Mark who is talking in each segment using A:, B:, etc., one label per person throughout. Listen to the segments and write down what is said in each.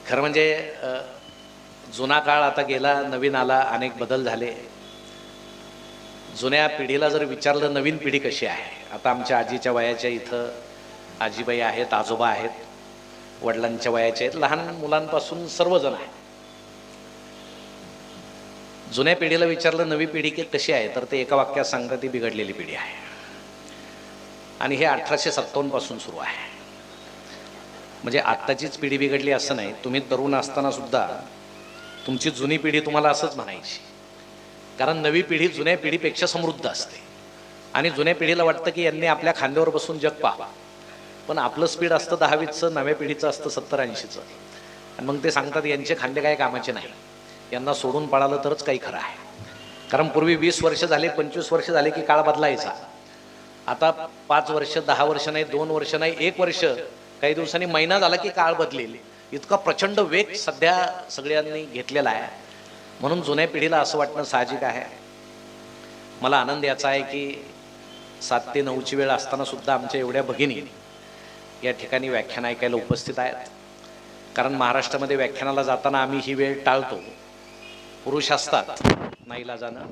A: खरं म्हणजे जुना काळ आता गेला, नवीन आला, अनेक बदल झाले. जुन्या पिढीला जर विचारलं नवीन पिढी कशी आहे, आता आमच्या आजीच्या वयाच्या इथं आजीबाई आहेत, आजोबा आहेत, वडिलांच्या वयाचे आहेत, लहान मुलांपासून सर्वजण आहेत. जुन्या पिढीला विचारलं नवी पिढी कशी आहे, तर ते एका वाक्यात सांगतात ती बिघडलेली पिढी आहे. आणि हे 1857 पासून सुरू आहे. म्हणजे आत्ताचीच पिढी बिघडली असं नाही. तुम्ही तरुण असताना सुद्धा तुमची जुनी पिढी तुम्हाला असंच म्हणायची, कारण नवी पिढी जुन्या पिढीपेक्षा समृद्ध असते. आणि जुन्या पिढीला वाटतं की यांनी आपल्या खांद्यावर बसून जग पाहावं, पण आपलं स्पीड असतं 10-20चं, नव्या पिढीचं असतं 70-80चं. आणि मग ते सांगतात यांचे खांदे काय कामाचे नाही, यांना सोडून पळालं तरच काही खरं आहे. कारण पूर्वी 20 वर्ष झाले, 25 वर्ष झाले की काळ बदलायचा. आता 5 वर्ष, 10 वर्ष नाही, 2 वर्ष नाही, 1 वर्ष, काही दिवसांनी महिना झाला की काळ बदलेल. इतका प्रचंड वेग सध्या सगळ्यांनी घेतलेला आहे. म्हणून जुन्या पिढीला असं वाटणं साहजिक आहे. मला आनंद याचा आहे की 7 ते 9ची वेळ असताना सुद्धा आमच्या एवढ्या भगिनी या ठिकाणी व्याख्यान ऐकायला उपस्थित आहेत. कारण महाराष्ट्रामध्ये व्याख्यानाला जाताना आम्ही ही वेळ टाळतो. पुरुष असतात नाईलाजानं,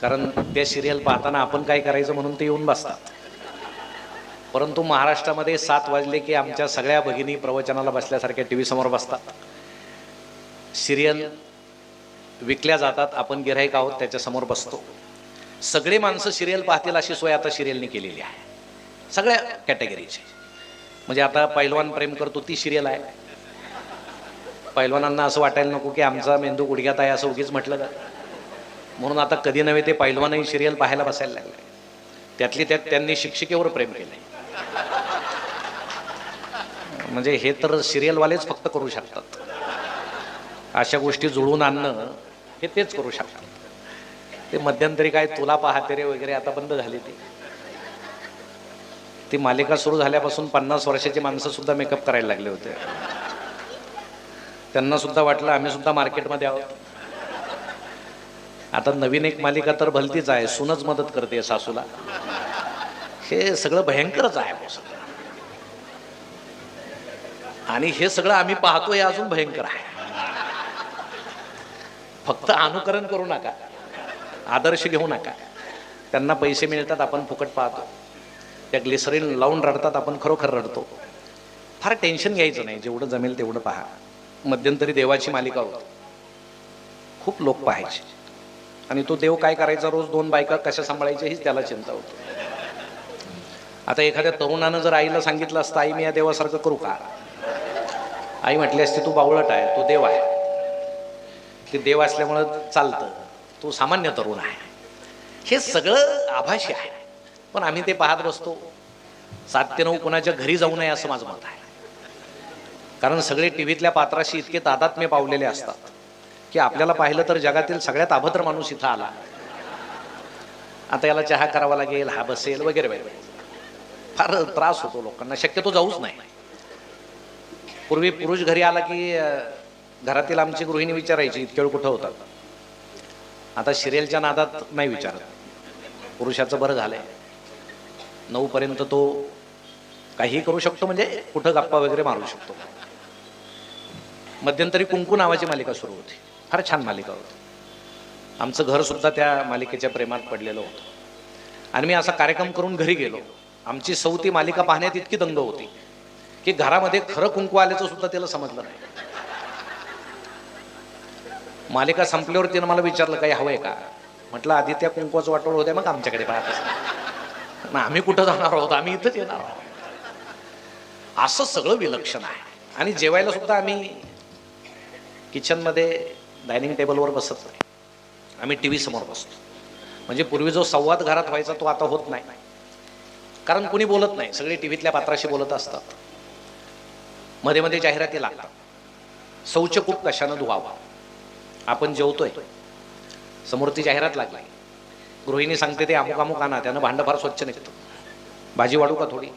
A: कारण ते सिरियल पाहताना आपण काय करायचं म्हणून ते येऊन बसतात. परंतु महाराष्ट्रामध्ये 7 वाजले की आमच्या सगळ्या भगिनी प्रवचनाला बसल्यासारख्या टी व्ही समोर बसतात. सिरियल विकल्या जातात, आपण गिऱ्हाईक आहोत त्याच्यासमोर बसतो. सगळे माणसं सिरियल पाहतील अशी सोय आता सिरियलने केलेली आहे, सगळ्या कॅटेगरीची. म्हणजे आता पैलवान प्रेम करतो ती सिरियल आहे. पैलवानांना असं वाटायला नको की आमचा मेंदू गुडघ्यात आहे असं उगीच म्हटलं का, म्हणून आता कधी नव्हे ते पैलवानही सिरियल पाहायला बसायला लागले. त्यातली त्यात त्यांनी शिक्षिकेवर प्रेम केलंय. म्हणजे हे तर सिरियलवालेच फक्त करू शकतात. अशा गोष्टी जुळवून आणणं हे तेच करू शकतात. ते मध्यंतरी काय तुला पाहते रे वगैरे आता बंद झाली. ती मालिका सुरू झाल्यापासून 50 वर्षाची माणसं सुद्धा मेकअप करायला लागले होते. त्यांना सुद्धा वाटलं आम्ही सुद्धा मार्केटमध्ये आहोत. आता नवीन एक मालिका तर भलतीच आहे, सूनच मदत करते सासूला. हे सगळं भयंकरच आहे. आणि हे सगळं आम्ही पाहतो हे अजून भयंकर आहे. फक्त अनुकरण करू नका, आदर्श घेऊ नका. त्यांना पैसे मिळतात, आपण फुकट पाहतो. त्या ग्लिसरीन लावून रडतात, आपण खरोखर रडतो. फार टेन्शन घ्यायचं नाही, जेवढं जमेल तेवढं पहा. मध्यंतरी देवाची मालिका होती, खूप लोक पाहायचे. आणि तो देव काय करायचा, रोज 2 बायका कशा सांभाळायच्या हीच त्याला चिंता होती. आता एखाद्या तरुणानं जर आईला सांगितलं असतं आई मी या देवासारखं करू का, आई म्हटली असती तू बावळट आहे, तो देव आहे. ते देव असल्यामुळं चालतं, तो सामान्य तरुण आहे. हे सगळं आभासी आहे, पण आम्ही ते पाहत बसतो. 7 ते 9 कोणाच्या घरी जाऊ नये असं माझं मत आहे. कारण सगळे टीव्हीतल्या पात्राशी इतके तादात्म्य पावलेले असतात की आपल्याला पाहिलं तर जगातील सगळ्यात अभद्र माणूस इथं आला, आता याला चहा करावा लागेल, हा बसेल वगैरे वगैरे. फार त्रास होतो लोकांना, शक्यतो जाऊच नाही. पूर्वी पुरुष घरी आला की घरातील आमची गृहिणी विचारायची इतके वेळ कुठं होतात. आता सिरियलच्या नादात नाही विचारत. पुरुषाचं बरं झालंय, 9 पर्यंत तो काहीही करू शकतो, म्हणजे कुठं गप्पा वगैरे मारू शकतो. मध्यंतरी कुंकू नावाची मालिका सुरू होती, फार छान मालिका होती. आमचं घर सुद्धा त्या मालिकेच्या प्रेमात पडलेलं होतं. आणि मी असा कार्यक्रम करून घरी गेलो. आमची सौ ती मालिका पाहण्यात इतकी दंग होती की घरामध्ये खरं कुंकू आल्याचं सुद्धा त्याला समजलं नाही. मालिका संपल्यावर तिनं मला विचारलं काही हवंय का. म्हटलं आधी त्या कुंकवाचं वाटोळ होत्या, मग आमच्याकडे पाहत. आम्ही कुठं जाणार आहोत, आम्ही इथंच येणार आहोत. असं सगळं विलक्षण आहे. आणि जेवायला सुद्धा आम्ही किचनमध्ये डायनिंग टेबलवर बसत नाही, आम्ही टी व्ही समोर बसतो. म्हणजे पूर्वी जो संवाद घरात व्हायचा तो आता होत नाही, कारण कुणी बोलत नाही, सगळे टीव्हीतल्या पात्राशी बोलत असतात. मध्ये मध्ये जाहिराती लागतात, शौचकूप कशानं धुवावा. आपण जेवतोय, समोर ती जाहिरात लागली, गृहिणी सांगते ते अमुक अमुक आणा, त्यानं भांडं फार स्वच्छ निघतं, भाजी वाढू का थोडी.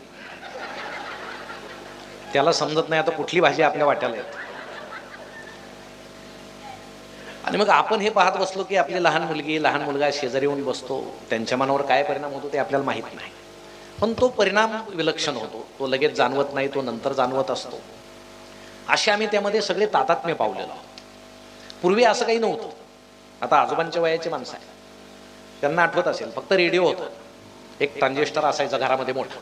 A: त्याला समजत नाही आता कुठली भाजी आपल्या वाट्याला येते. आणि मग आपण हे पाहत बसलो की आपली लहान मुलगी लहान मुलगा शेजारी येऊन बसतो, त्यांच्या मनावर काय परिणाम होतो ते आपल्याला माहीत नाही. पण तो परिणाम विलक्षण होतो, तो लगेच जाणवत नाही, तो नंतर जाणवत असतो. असे आम्ही त्यामध्ये सगळे तादात्म्य पावलेलो आहोत. पूर्वी असं काही नव्हतं. आता आजोबांच्या वयाची माणसं आहे, त्यांना आठवत असेल, फक्त रेडिओ होता, एक ट्रान्झिस्टर असायचा घरामध्ये मोठा,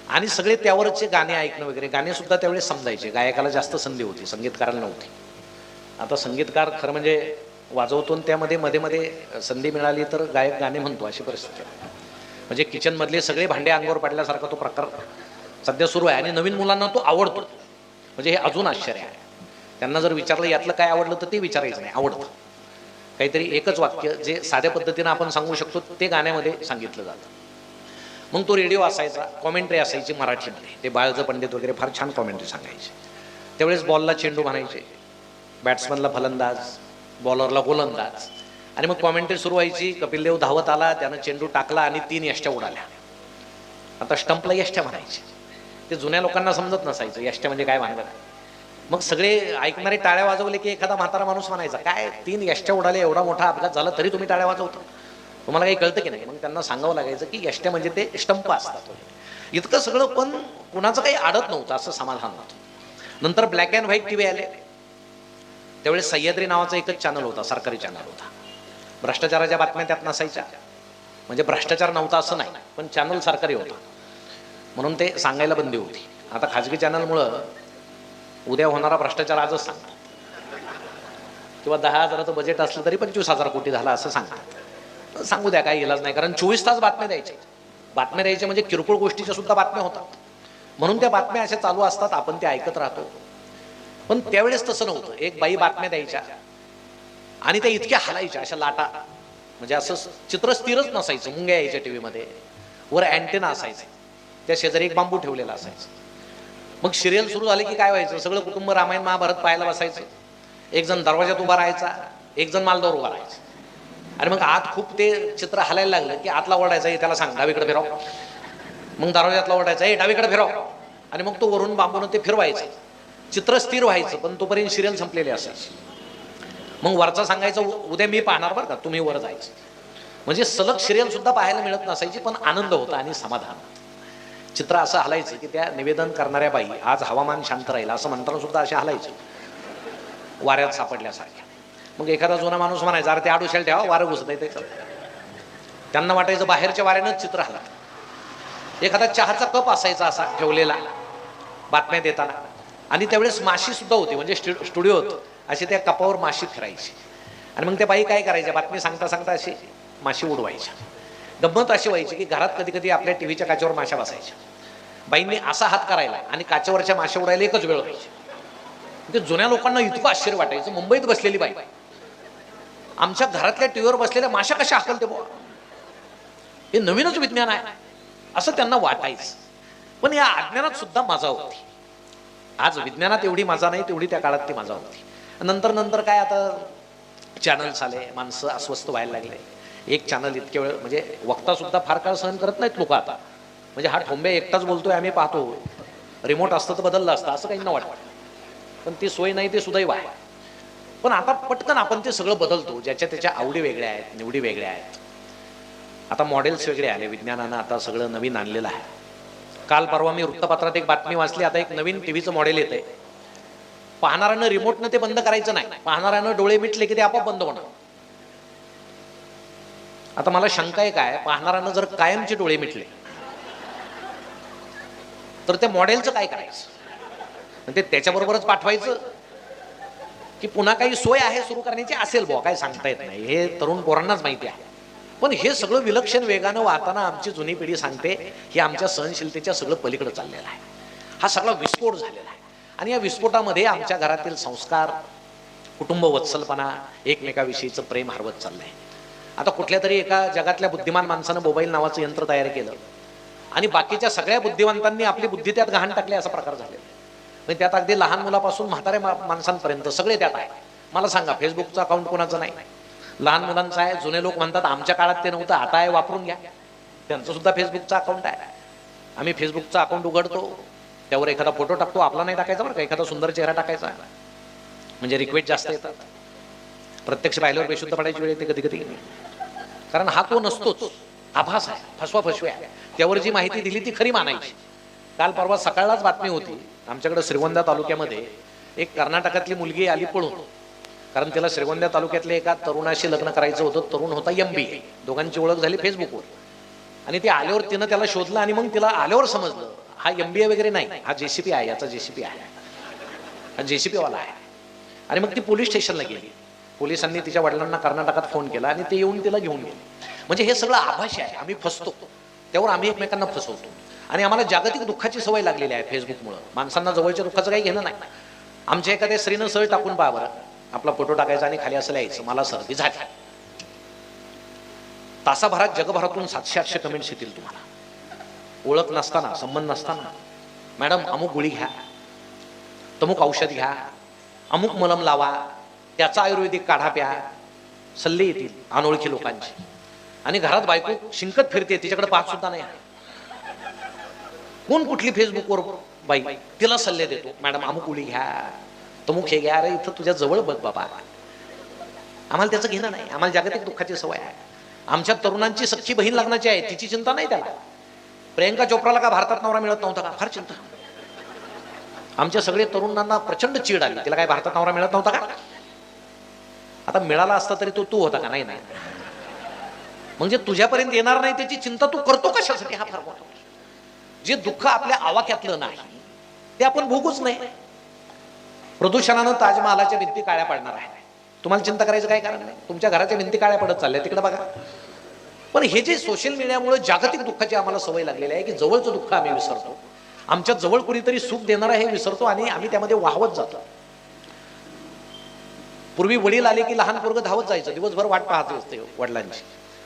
A: आणि सगळे त्यावरचे गाणे ऐकणं वगैरे. गाणे सुद्धा त्यावेळेस समजायचे, गायकाला जास्त संधी होती, संगीतकाराला नव्हती. आता संगीतकार खरं म्हणजे वाजवतो, त्यामध्ये मध्ये मध्ये संधी मिळाली तर गायक गाणे म्हणतो, अशी परिस्थिती आहे. म्हणजे किचनमधले सगळे भांडे अंगावर पडल्यासारखा तो प्रकार सध्या सुरू आहे, आणि नवीन मुलांना तो आवडतो. म्हणजे हे अजून आश्चर्य आहे. त्यांना जर विचारलं यातलं काय आवडलं तर ते विचारायचं नाही, आवडतं. काहीतरी एकच वाक्य जे साध्या पद्धतीनं आपण सांगू शकतो ते गाण्यामध्ये सांगितलं जातं. मग तो रेडिओ असायचा, कॉमेंट्री असायची मराठीमध्ये, ते बाळज पंडित वगैरे फार छान कॉमेंट्री सांगायचे. त्यावेळेस बॉलला चेंडू म्हणायचे, बॅट्समनला फलंदाज, बॉलरला गोलंदाज, आणि मग कॉमेंट्री सुरू व्हायची. कपिलदेव धावत आला, त्यानं चेंडू टाकला आणि 3 यष्ट्या उडाल्या. आता स्टंपला यष्ट्या म्हणायचे. ते जुन्या लोकांना समजत नसायचं यष्ट्या म्हणजे काय भानगड. मग सगळे ऐकणारे टाळ्या वाजवले की एखादा म्हातारा माणूस म्हणायचा, काय 3 यष्ट्या उडाले, एवढा मोठा अपघात झाला तरी तुम्ही टाळ्या वाजवता, तुम्हाला काही कळतं की नाही? मग त्यांना सांगावं लागायचं की यष्ट्या म्हणजे ते स्टंप असतात. इतकं सगळं, पण कुणाचं काही आडत नव्हतं, असं समाधान होतं. नंतर ब्लॅक अँड व्हाईट टीव्ही आले. त्यावेळेस सह्याद्री नावाचा एकच चॅनल होता, सरकारी चॅनल होता. भ्रष्टाचाराच्या बातम्या त्यात नसायच्या. म्हणजे भ्रष्टाचार नव्हता असं नाही, पण चॅनल सरकारी होता म्हणून ते सांगायला बंदी होती. आता खाजगी चॅनलमुळं उद्या होणारा भ्रष्टाचार आजच सांगतात, किंवा 10,000चं बजेट असलं तरी 25,000 कोटी झाला असं सांगतात. सांगू द्या, काही इलाज नाही, कारण 24 तास बातम्या द्यायचे म्हणजे किरकोळ गोष्टीच्या सुद्धा बातम्या होतात. म्हणून त्या बातम्या अशा चालू असतात, आपण ते ऐकत राहतो. पण त्यावेळेस तसं नव्हतं. एक बाई बातम्या द्यायच्या आणि त्या इतक्या हलायच्या, अशा लाटा, म्हणजे असं चित्र स्थिरच नसायचं. मुंग्या यायच्या टीव्हीमध्ये, वर अँटेना असायचं, त्या शेजारी एक बांबू ठेवलेला असायचं. मग सिरियल सुरू झाले की काय व्हायचं, सगळं कुटुंब रामायण महाभारत पाहायला बसायचं. एक जण दरवाजात उभा राहायचा, एक जण मालदावर उभा राहायचा, आणि मग आत खूप ते चित्र हलायला लागलं की आतला ओरडायचा, त्याला सांग डावीकडे फिरव. मग दरवाजातला ओरडायचा, डावीकडे फिरव, आणि मग तो वरून बांबून ते फिरवायचं. चित्र स्थिर व्हायचं, पण तोपर्यंत सिरियल संपलेली असायची. मग वरचा सांगायचं, उद्या मी पाहणार बरं का, तुम्ही वर जायचं. म्हणजे सलग सिरियल सुद्धा पाहायला मिळत नसायची, पण आनंद होता आणि समाधान. चित्र असं हलायचं की त्या निवेदन करणाऱ्या बाई, आज हवामान शांत राहील असं म्हणताना सुद्धा असे हलायचे, वाऱ्यात सापडल्यासारख्या. मग एखादा जुना माणूस म्हणायचा, अरे ते आडुशाल ठेवा, वारं घुसत आहे ते. त्यांना वाटायचं बाहेरच्या वाऱ्यानंच चित्र हलत. एखादा चहाचा कप असायचा असा ठेवलेला बातम्या देताना, आणि त्यावेळेस माशी सुद्धा होती, म्हणजे स्टुडिओत असे त्या कपावर माशी फिरायची. आणि मग त्या बाई काय करायच्या, बातमी सांगता सांगता अशी माशी उडवायच्या. गंमत अशी व्हायची की घरात कधी कधी आपल्या टीव्हीच्या काचेवर माशा बसायच्या. बाईंनी असा हात करायला आणि काचेवरच्या माशा उडायला एकच वेळ व्हायची. ते जुन्या लोकांना इतकं आश्चर्य वाटायचं. मुंबईत बसलेली बाई आमच्या घरातल्या टीव्हीवर बसलेल्या माशा कशा हाकलते बुवा, हे नवीनच विज्ञान आहे असं त्यांना वाटायचं. पण या अज्ञानात सुद्धा मजा होती. आज विज्ञानात एवढी मजा नाही, तेवढी त्या काळात ती मजा होती. नंतर नंतर काय, आता चॅनल्स आले, माणसं अस्वस्थ व्हायला लागले. एक चॅनल इतके वेळ, म्हणजे वक्ता सुद्धा फार काळ सहन करत नाहीत लोक आता. म्हणजे हा ठोंबे एकटाच बोलतोय, आम्ही पाहतो, रिमोट असतं तर बदललं असतं असं काही न वाटतं. पण ती सोय नाही, ते सुदैव आहे. पण आता पटकन आपण ते सगळं बदलतो. ज्याच्या त्याच्या आवडी वेगळ्या आहेत, निवडी वेगळ्या आहेत. आता मॉडेल्स वेगळे आले, विज्ञानानं आता सगळं नवीन आणलेलं आहे. काल परवा मी वृत्तपत्रात एक बातमी वाचली, आता एक नवीन टीव्हीचं मॉडेल येतंय. पाहणाऱ्यानं रिमोटनं ते बंद करायचं नाही, पाहणाऱ्यानं डोळे मिटले की ते आपोआप बंद होणार. आता मला शंका आहे, काय पाहणाऱ्यानं जर कायमचे डोळे मिटले तर त्या मॉडेलचं काय करायचं? ते त्याच्याबरोबरच पाठवायचं की पुन्हा काही सोय आहे सुरू करण्याची, असेल बुवा, काय सांगता येत नाही. हे तरुण पोरांनाच माहिती आहे. पण हे सगळं विलक्षण वेगानं वाहताना आमची जुनी पिढी सांगते की आमच्या सहनशीलतेच्या सगळं पलीकडे चाललेलं आहे. हा सगळा विस्फोट झालेला आहे. आणि या विस्फोटामध्ये आमच्या घरातील संस्कार, कुटुंब वत्सलपणा, एकमेकाविषयीचं प्रेम हरवत चाललंय. आता कुठल्या तरी एका जगातल्या बुद्धिमान माणसानं मोबाईल नावाचं यंत्र तयार केलं आणि बाकीच्या सगळ्या बुद्धिवंतांनी आपली बुद्धी त्यात गहाण टाकली, असा प्रकार झालेला. म्हणजे त्यात अगदी लहान मुलापासून म्हाताऱ्या माणसांपर्यंत सगळे त्यात आहे. मला सांगा, फेसबुकचं अकाउंट कोणाचं नाही? लहान मुलांचं आहे. जुने लोक म्हणतात आमच्या काळात ते नव्हतं, आता आहे, वापरून घ्या. त्यांचं सुद्धा फेसबुकचं अकाउंट आहे. आम्ही फेसबुकचं अकाउंट उघडतो, त्यावर एखादा फोटो टाकतो. आपला नाही टाकायचा बरं का, एखादा सुंदर चेहरा टाकायचा, म्हणजे रिक्वेस्ट जास्त येतात. प्रत्यक्ष पाहिल्यावर बेशुद्ध पडायची वेळ येते कधी कधी, कारण हा तो नसतोच, आभास आहे, फसवा फसवी आहे. त्यावर जी माहिती दिली ती खरी मानायची. काल परवा सकाळलाच बातमी होती आमच्याकडे श्रीगोंदा तालुक्यामध्ये एक कर्नाटकातली मुलगी आली पळून, कारण तिला श्रीगोंदा तालुक्यातल्या एका तरुणाशी लग्न करायचं होतं. तरुण होता MBA, दोघांची ओळख झाली फेसबुकवर. आणि ती आल्यावर तिनं त्याला शोधलं आणि मग तिला आल्यावर समजलं हा MBA वगैरे नाही, हा JCP आहे, याचा JCP आहे, हा JCP वाला आहे. आणि मग ती पोलीस स्टेशनला गेली. पोलिसांनी तिच्या वडिलांना कर्नाटकात फोन केला आणि ते येऊन तिला घेऊन गेले. म्हणजे हे सगळं आभासी आहे. आम्ही फसतो, त्यावर आम्ही एकमेकांना फसवतो. आणि आम्हाला जागतिक दुःखाची सवय लागलेली आहे फेसबुकमुळं. माणसांना जवळच्या दुःखाचं काही घेणं नाही. आमच्या एखाद्या स्त्रीनं सहज टाकून पहा बरं, आपला फोटो टाकायचा आणि खाली असं लिहायचं मला सर्दी झाली. तासाभरात जगभरातून 700-800 कमेंट्स येतील तुम्हाला. ओळख नसताना, संबंध नसताना, मॅडम अमुक गोळी घ्या, तमुक औषध घ्या, अमुक मलम लावा, त्याचा आयुर्वेदिक काढा प्या, सल्ले येतील अनोळखी लोकांचे. आणि घरात बायको शिंकत फिरते, तिच्याकडे पाहत सुद्धा नाही. कोण कुठली फेसबुकवर बाई तिला सल्ले देतो, मॅडम अमुक गोळी घ्या, तमुक हे घ्या. अरे इथं तुझ्या जवळ बघ बाबा. आम्हाला त्याचं घेणं नाही. आम्हाला जागतिक दुःखाची सवय आहे. आमच्या तरुणांची सख्खी बहीण लग्नाची आहे, तिची चिंता नाही त्याला. प्रियंका चोप्राला का भारतात नवरा मिळत नव्हता का, फार चिंता. आमच्या सगळे तरुणांना प्रचंड चीड आली, तिला काय भारतात नवरा मिळत नव्हता का. आता मिळाला असता तरी तो तू होता का, नाही नाही. म्हणजे तुझ्यापर्यंत येणार नाही त्याची चिंता तू करतो कशासाठी, हा फार मोठा. जे दुःख आपल्या आवाक्यातलं नाही ते आपण भोगूच नाही. प्रदूषणानं ताजमहालाच्या भिंती काळ्या पडणार आहे, तुम्हाला चिंता करायचं काय कारण नाही. तुमच्या घराच्या भिंती काळ्या पडत चालल्या, तिकडे बघा. पण हे जे सोशल मीडियामुळे जागतिक दुःखाची आम्हाला सवय लागलेली आहे की जवळचं दुःख आम्ही विसरतो. आमच्या जवळ कुणीतरी सुख देणारा हे विसरतो आणि आम्ही त्यामध्ये वाहवत जातो. पूर्वी वडील आले की लहान पोरगं धावत जायचं, दिवसभर वाट पाहत असते वडिलांची.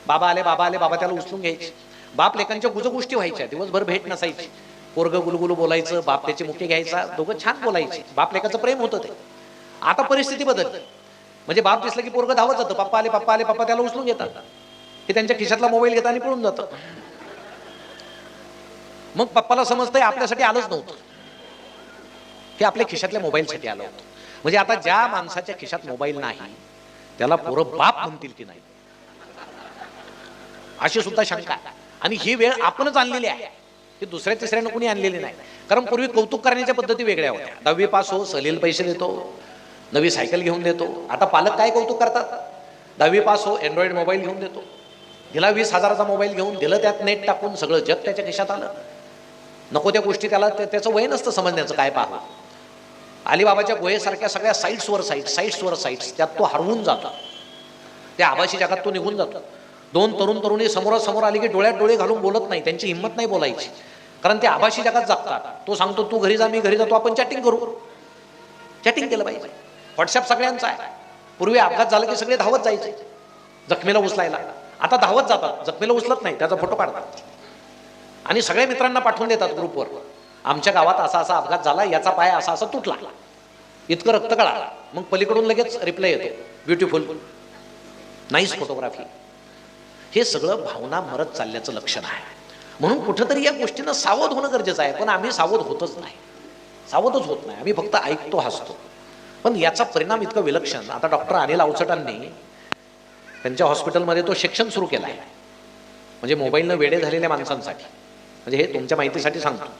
A: बाबा आले, बाबा आले, बाबा त्याला उचलून घ्यायचे. बाप लेकांच्या गुजगोष्टी व्हायच्या, दिवसभर भेट नसायची. पोरग गुलगुलू बोलायचं, बाप त्याची मुके घ्यायचा, दोघं छान बोलायचे. बाप लेकाचं प्रेम होतं ते. आता परिस्थिती बदलली. म्हणजे बाप दिसलं की पोरग धावत जातं, पप्पा आले, पप्पा आले, पप्पा त्याला उचलून घेतात. हे त्यांच्या खिशातला मोबाईल घेतात आणि पळून जातं. मग पप्पाला समजतंय आपल्यासाठी आलंच नव्हतं, हे आपल्या खिशातल्या मोबाईलसाठी आलं होतं. म्हणजे आता ज्या माणसाच्या खिशात मोबाईल नाही त्याला पोरं बाप म्हणतील की नाही, अशी सुद्धा शंका. आणि ही वेळ आपणच आणलेली आहे, ही दुसऱ्या तिसऱ्यानं कोणी आणलेली नाही. कारण पूर्वी कौतुक करण्याच्या पद्धती वेगळ्या होत्या. 10वी पास हो, सहलीला पैसे देतो, नवी सायकल घेऊन देतो. आता पालक काय कौतुक करतात, 10वी पास हो, अँड्रॉइड मोबाईल घेऊन देतो. दिला 20,000चा मोबाईल घेऊन, दिलं त्यात नेट टाकून, सगळं जग त्याच्या खिशात आलं. नको त्या गोष्टी त्याला त्याचं वय नसतं समजण्याचं. काय पाहा, अलिबाबाच्या गुहेसारख्या सगळ्या साईट्सवर त्यात तो हरवून जातो. त्या आभासी जगात तो निघून जातो. दोन तरुण तरुणी समोरासमोर आली की डोळ्यात डोळे घालून बोलत नाही, त्यांची हिंमत नाही बोलायची, कारण ते आभासी जगात जगतात. तो सांगतो तू घरी जा, मी घरी जातो, आपण चॅटिंग करू. चॅटिंग केलं पाहिजे. व्हॉट्सअप सगळ्यांचा आहे. पूर्वी अपघात झाला की सगळे धावत जायचे जखमीला उचलायला, आता धावत जातात, जखमीला उचलत नाही, त्याचा फोटो काढतात आणि सगळ्या मित्रांना पाठवून देतात ग्रुपवर. आमच्या गावात असा असा अपघात झाला, याचा पाय असा असा तुटला, इतकं रक्त कळालं. मग पलीकडून लगेच रिप्लाय येतो, ब्युटिफुल, नाईस फोटोग्राफी. हे सगळं भावना मरत चालल्याचं लक्षण आहे. म्हणून कुठंतरी या गोष्टीनं सावध होणं गरजेचं आहे. पण आम्ही सावध होतच नाही, सावधच होत नाही. आम्ही फक्त ऐकतो, हसतो. पण याचा परिणाम इतकं विलक्षण. आता डॉक्टर अनिल अवचटांनी त्यांच्या हॉस्पिटलमध्ये तो सेक्शन सुरू केला आहे, म्हणजे मोबाईलनं वेडे झालेल्या माणसांसाठी. म्हणजे हे तुमच्या माहितीसाठी सांगतो,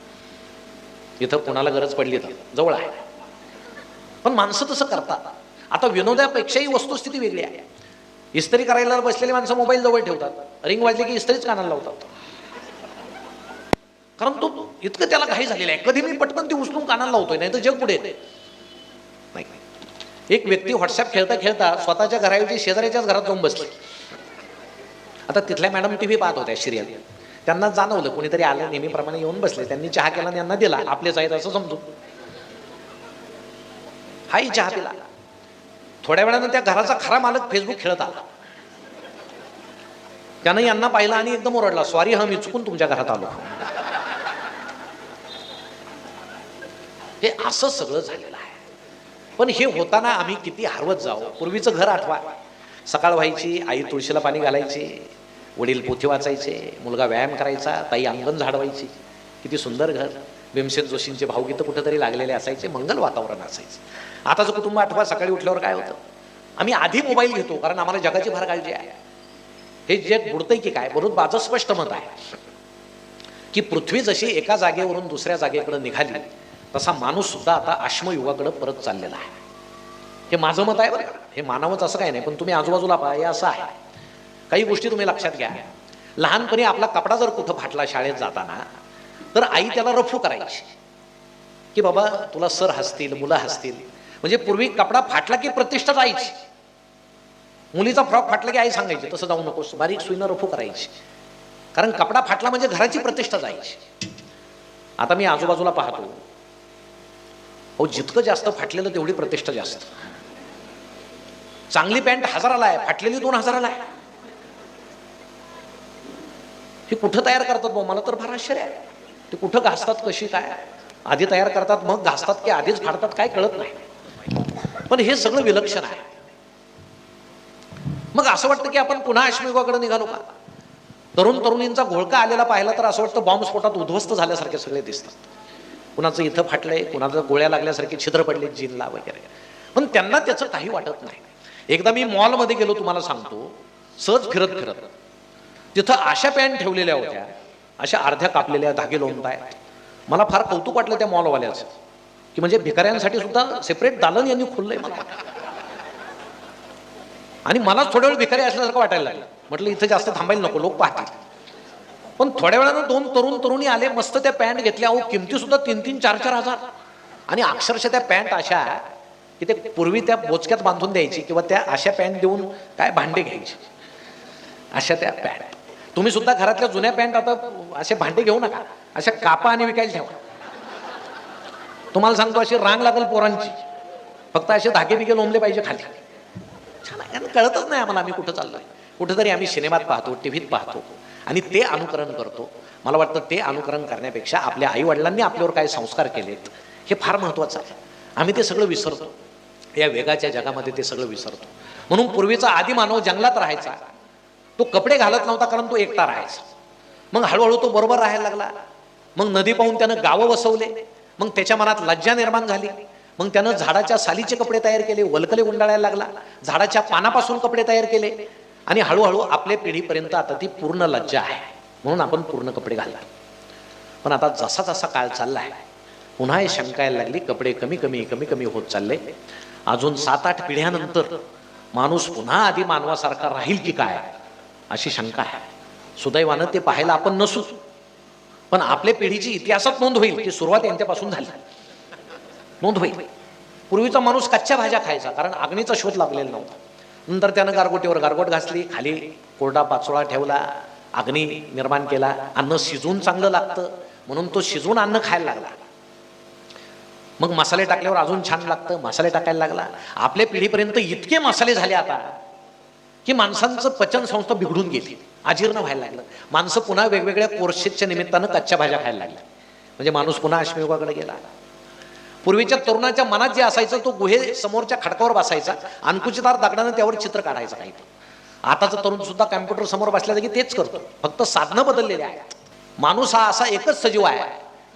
A: इथं कोणाला गरज पडली तर जवळ आहे. पण माणसं तसं करतात. आता विनोदापेक्षाही वस्तुस्थिती वेगळी आहे. इस्त्री करायला बसलेली माणसं मोबाईल जवळ ठेवतात, रिंग वाजली की इस्त्रीच कानाला लावतात, कारण तो इतकं त्याला घाई झालेला आहे. कधी मी पटकन ती उचलून कानाला लावतोय, नाही तर जग पुढे नाही. एक व्यक्ती व्हॉट्सअप खेळता खेळता स्वतःच्या घराऐवजी शेजाऱ्याच्याच घरात जाऊन बसली. आता तिथल्या मॅडम टीव्ही पाहत होत्या सिरियल. त्यांना जाणवलं कोणीतरी आलं, नेहमीप्रमाणे येऊन बसले. त्यांनी चहा केला आणि यांना दिला, आपलेच आहेत असं समजून. हाही चहा पिला. थोड्या वेळानं त्या घराचा खरा मालक फेसबुक खेळत आला. त्यानं यांना पाहिलं आणि एकदम ओरडला, सॉरी हा, मी चुकून तुमच्या घरात आलो. हे असं सगळं झालेलं आहे. पण हे होताना आम्ही किती हरवत जाऊ. पूर्वीचं घर आठवा. सकाळ व्हायची, आई तुळशीला पाणी घालायची, वडील पोथी वाचायचे, मुलगा व्यायाम करायचा, ताई अंगण झाडवायची. किती सुंदर घर. भीमसेन जोशींचे भावगीतं कुठेतरी लागलेले असायचे, मंगल वातावरण असायचं. आताचं कुटुंब आठवा. सकाळी उठल्यावर काय होतं, आम्ही आधी मोबाईल घेतो कारण आम्हाला जगाची फार काळजी आहे. हे जग बुडतंय की काय, बरोबर माझं स्पष्ट मत आहे. की पृथ्वी जशी एका जागेवरून दुसऱ्या जागेकडे निघाली तसा माणूस सुद्धा आता अश्मयुगाकडे परत चाललेला आहे. हे माझं मत आहे बरं का, हे मानावंच असं काही नाही, पण तुम्ही आजूबाजूला पहा, हे असं आहे. काही गोष्टी तुम्ही लक्षात घ्या. लहानपणी आपला कपडा जर कुठं फाटला शाळेत जाताना, तर आई त्याला रफू करायची की बाबा तुला सर हसतील, मुलं हसतील. म्हणजे पूर्वी कपडा फाटला की प्रतिष्ठा जायची. मुलीचा फ्रॉक फाटला की आई सांगायची तसं जाऊ नकोस, बारीक सुईनं रफू करायची, कारण कपडा फाटला म्हणजे घराची प्रतिष्ठा जायची. आता मी आजूबाजूला पाहतो, हो जितकं जास्त फाटलेलं तेवढी प्रतिष्ठा जास्त. चांगली पॅन्ट 1000ला आहे, फाटलेली 2000ला आहे. हे कुठं तयार करतात भाऊ, मला तर फार आश्चर्य आहे. ते कुठं घासतात, कशी काय, आधी तयार करतात मग घासतात की आधीच फाडतात काय कळत नाही. पण हे सगळं विलक्षण आहे. मग असं वाटतं की आपण पुन्हा अश्मयुगाकडे निघालो का. तरुण तरुणींचा घोळका आलेला पाहिला तर असं वाटतं बॉम्बस्फोटात उद्ध्वस्त झाल्यासारखे सगळे दिसतात. कुणाचं इथं फाटलंय, कुणाचं गोळ्या लागल्यासारखे छिद्र पडले जीनला वगैरे, पण त्यांना त्याचं काही वाटत नाही. एकदा मी मॉलमध्ये गेलो, तुम्हाला सांगतो, सहज फिरत फिरत तिथं अशा पॅन्ट ठेवलेल्या होत्या, अशा अर्ध्या कापलेल्या, धागे लोंबताय. मला फार कौतुक वाटलं त्या मॉलवाल्याचं, की म्हणजे भिकाऱ्यांसाठी सुद्धा सेपरेट दालन यांनी खोललंय मला. आणि मलाच थोड्या वेळ भिकारी असल्यासारखं वाटायला लागलं. म्हटलं इथं जास्त थांबायला नको, लोक पाहतील. पण थोड्या वेळानं 2 तरुण तरुणी आले, मस्त त्या पॅन्ट घेतल्या. अहो किमती सुद्धा 3-3, 4-4 हजार. आणि अक्षरशः त्या पॅन्ट अशा की ते पूर्वी त्या बोचक्यात बांधून द्यायची किंवा त्या अशा पॅन्ट देऊन काय भांडे घ्यायचे, अशा त्या पॅन्ट. तुम्ही सुद्धा घरातल्या जुन्या पॅन्ट आता असे भांडे घेऊ नका, अशा कापा आणि विकायला ठेवा. तुम्हाला सांगतो अशी रांग लागल पोरांची, फक्त असे धागे बिगे लोंबले पाहिजे खाली. छान आहे, कळतच नाही आम्हाला आम्ही कुठं चाललोय. कुठेतरी आम्ही सिनेमात पाहतो, टीव्हीत पाहतो आणि ते अनुकरण करतो. मला वाटतं ते अनुकरण करण्यापेक्षा आपल्या आई वडिलांनी आपल्यावर काय संस्कार केलेत हे फार महत्वाचं आहे. आम्ही ते सगळं विसरतो, या वेगाच्या जगामध्ये ते सगळं विसरतो. म्हणून पूर्वीचा आदी मानव जंगलात राहायचा, तो कपडे घालत नव्हता कारण तो एकटा राहायचा. मग हळूहळू तो बरोबर राहायला लागला. मग नदी पाहून त्यानं गावं वसवले. मग त्याच्या मनात लज्जा निर्माण झाली. मग त्यानं झाडाच्या सालीचे कपडे तयार केले, वलकले गुंडाळायला लागला. झाडाच्या पानापासून कपडे तयार केले आणि हळूहळू आपल्या पिढीपर्यंत आता ती पूर्ण लज्जा आहे, म्हणून आपण पूर्ण कपडे घालला. पण आता जसा जसा काळ चाललाय पुन्हा हे शंका यायला लागली, कपडे कमी कमी कमी कमी होत चालले. अजून 7-8 पिढ्यानंतर माणूस पुन्हा आधी मानवासारखा राहील की काय अशी शंका आहे. सुदैवानं ते पाहायला आपण नसू, पण आपल्या पिढीची इतिहासात नोंद होईल की सुरुवात यांच्यापासून झाली, नोंद होईल. पूर्वीचा माणूस कच्च्या भाज्या खायचा कारण अग्नीचा शोध लागलेला नव्हता. नंतर त्यानं गारगोटीवर गारगोट घासली, खाली कोरडा पाचोळा ठेवला, अग्नी निर्माण केला. अन्न शिजून चांगलं लागतं म्हणून तो शिजून अन्न खायला लागला. मग मसाले टाकल्यावर अजून छान लागतं, मसाले टाकायला लागला. आपल्या पिढीपर्यंत इतके मसाले झाले आता की माणसांचं पचन संस्था बिघडून गेली, अजीर्ण व्हायला लागलं. माणसं पुन्हा वेगवेगळ्या कोर्सेसच्या निमित्तानं कच्च्या भाज्या खायला लागल्या. म्हणजे माणूस पुन्हा अश्मयुगाकडे गेला. पूर्वीच्या तरुणाच्या मनात जे असायचं तो गुहे समोरच्या खडकावर बसायचा, अंकुचितार दगडानं त्यावर चित्र काढायचं काही. आताचा तरुण सुद्धा कॅम्प्युटर समोर बसल्या जागी तेच करतो, फक्त साधनं बदललेली आहेत. माणूस हा असा एकच सजीव आहे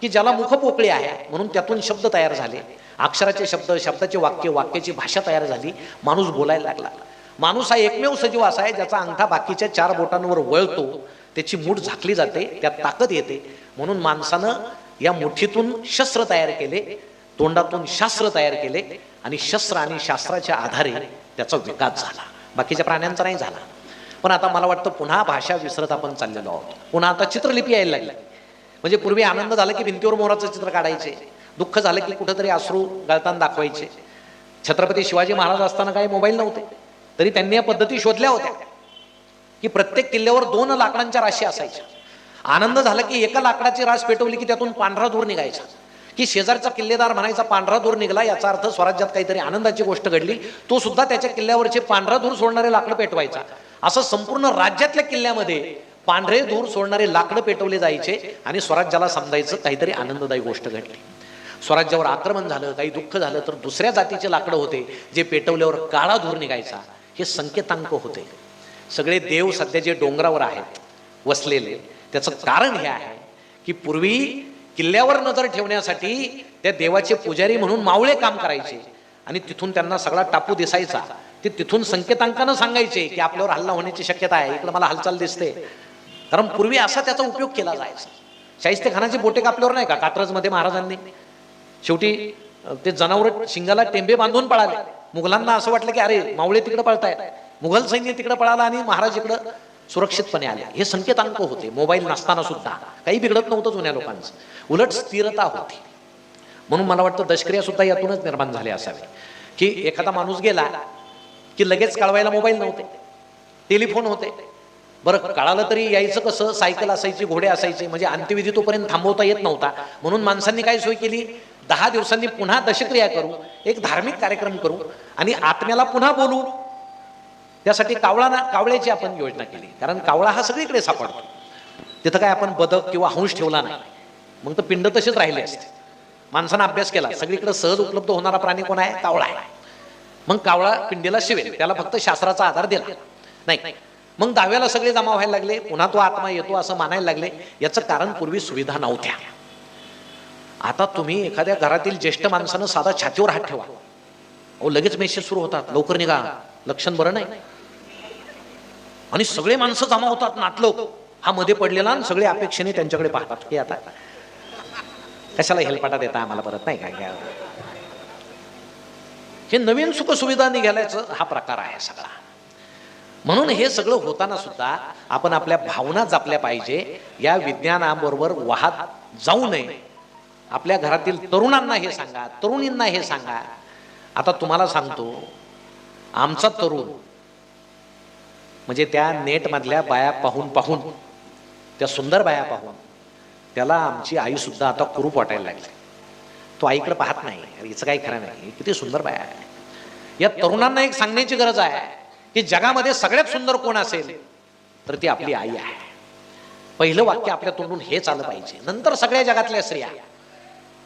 A: की ज्याला मुख पोकळी आहे, म्हणून त्यातून शब्द तयार झाले, अक्षराचे शब्द, शब्दाचे वाक्य, वाक्याची भाषा तयार झाली, माणूस बोलायला लागला. माणूस हा एकमेव सजीव असा आहे ज्याचा अंगठा बाकीच्या 4 बोटांवर वळतो, त्याची मूठ झाकली जाते, त्यात ताकद येते. म्हणून माणसानं या मुठीतून शस्त्र तयार केले, तोंडातून शास्त्र तयार केले आणि शस्त्र आणि शास्त्राच्या आधारे त्याचा विकास झाला. बाकीच्या प्राण्यांचा नाही झाला. पण आता मला वाटतं पुन्हा भाषा विसरत आपण चाललेलो आहोत. पुन्हा आता चित्रलिपी यायला लागली. म्हणजे पूर्वी आनंद झाला की भिंतीवर मोराचं चित्र काढायचे, दुःख झालं की कुठेतरी अश्रू गळताना दाखवायचे. छत्रपती शिवाजी महाराज असताना काही मोबाईल नव्हते, तरी त्यांनी या पद्धती शोधल्या होत्या की प्रत्येक किल्ल्यावर 2 लाकडांच्या राशी असायच्या. आनंद झाला की एका लाकडाची रास पेटवली की त्यातून पांढरा धूर निघायचा, की शेजारचा किल्लेदार म्हणायचा पांढरा धूर निघाला, याचा अर्थ स्वराज्यात काहीतरी आनंदाची गोष्ट घडली. तो सुद्धा त्याच्या किल्ल्यावरचे पांढरा धूर सोडणारे लाकडं पेटवायचा. असं संपूर्ण राज्यातल्या किल्ल्यामध्ये पांढरे धूर सोडणारे लाकडं पेटवले जायचे आणि स्वराज्याला समजायचं काहीतरी आनंददायी गोष्ट घडली. स्वराज्यावर आक्रमण झालं, काही दुःख झालं तर दुसऱ्या जातीचे लाकडं होते जे पेटवल्यावर काळा धूर निघायचा. हे संकेतांक होते. सगळे देव सध्या जे डोंगरावर आहेत वसलेले, त्याचं कारण हे आहे की पूर्वी किल्ल्यावर नजर ठेवण्यासाठी त्या देवाचे पुजारी म्हणून मावळे काम करायचे आणि तिथून त्यांना सगळा टापू दिसायचा. ते तिथून संकेतांकानं सांगायचे की आपल्यावर हल्ला होण्याची शक्यता आहे, इकडे मला हालचाल दिसते. कारण पूर्वी असा त्याचा उपयोग केला जायचा. शाहिस्तेखानाची बोटे कापल्यावर नाही का कात्रजमध्ये महाराजांनी शेवटी ते जनावर शिंगाला टेंबे बांधून पळाले. मुघलांना असं वाटलं की अरे मावळे तिकडे पळतायत, मुघल सैन्य तिकडे पळाला आणि महाराज इकडं सुरक्षितपणे आले. हे संकेतांक होते. मोबाईल नसताना सुद्धा काही बिघडत नव्हतं जुन्या लोकांचं, उलट स्थिरता होती. म्हणून मला वाटतं दशक्रिया सुद्धा यातूनच निर्माण झाले असावे की एखादा माणूस गेला की लगेच कळवायला मोबाईल नव्हते, टेलिफोन होते. बरं कळालं तरी यायचं कसं? सायकल असायची, घोडे असायचे, म्हणजे अंत्यविधी तोपर्यंत थांबवता येत नव्हता. म्हणून माणसांनी काय सोय केली? 10 दिवसांनी पुन्हा दशक्रिया करू, एक धार्मिक कार्यक्रम करू आणि आत्म्याला पुन्हा बोलू. त्यासाठी कावळ्याची आपण योजना केली, कारण कावळा हा सगळीकडे सापडतो. तिथं काय आपण बदक किंवा हंस ठेवला नाही, मग तर पिंड तसेच राहिले असते. माणसानं अभ्यास केला, सगळीकडे सहज उपलब्ध होणारा प्राणी कोण आहे? कावळा आहे. मग कावळा पिंडीला शिवेल, त्याला फक्त शास्त्राचा आधार दिला नाही. मग दहाव्याला सगळे जमा व्हायला लागले, पुन्हा तो आत्मा येतो असं मानायला लागले. याचं कारण पूर्वी सुविधा नव्हत्या. आता तुम्ही एखाद्या घरातील ज्येष्ठ माणसानं साधा छातीवर हात ठेवा, अहो लगेच मेसेज सुरू होतात, लवकर निघा, लक्षण बरं नाही. आणि सगळे माणसं जमा होतात, नातलोक हा मध्ये पडलेला, आणि सगळे अपेक्षेने त्यांच्याकडे पाहतात की आता कशाला हेलपाटा देता आम्हाला परत, नाही काय. हे नवीन सुख सुविधा निघाल्याचं हा प्रकार आहे सगळा. म्हणून हे सगळं होताना सुद्धा आपण आपल्या भावना जपल्या पाहिजे. या विज्ञानाबरोबर वाहत जाऊ नये. आपल्या घरातील तरुणांना हे सांगा, तरुणींना हे सांगा. आता तुम्हाला सांगतो, आमचा तरुण म्हणजे त्या नेटमधल्या बाया पाहून त्या सुंदर बाया पाहून त्याला आमची आई सुद्धा आता कुरूप वाटायला लागली. तो आईकडे पाहत नाही, हिचं काही खरं नाही, किती सुंदर बाया आहे. या तरुणांना एक सांगण्याची गरज आहे की जगामध्ये सगळ्यात सुंदर कोण असेल तर ती आपली आई आहे. पहिलं वाक्य आपल्या तोंडून हेच आलं पाहिजे, नंतर सगळ्या जगातल्या स्त्रिया.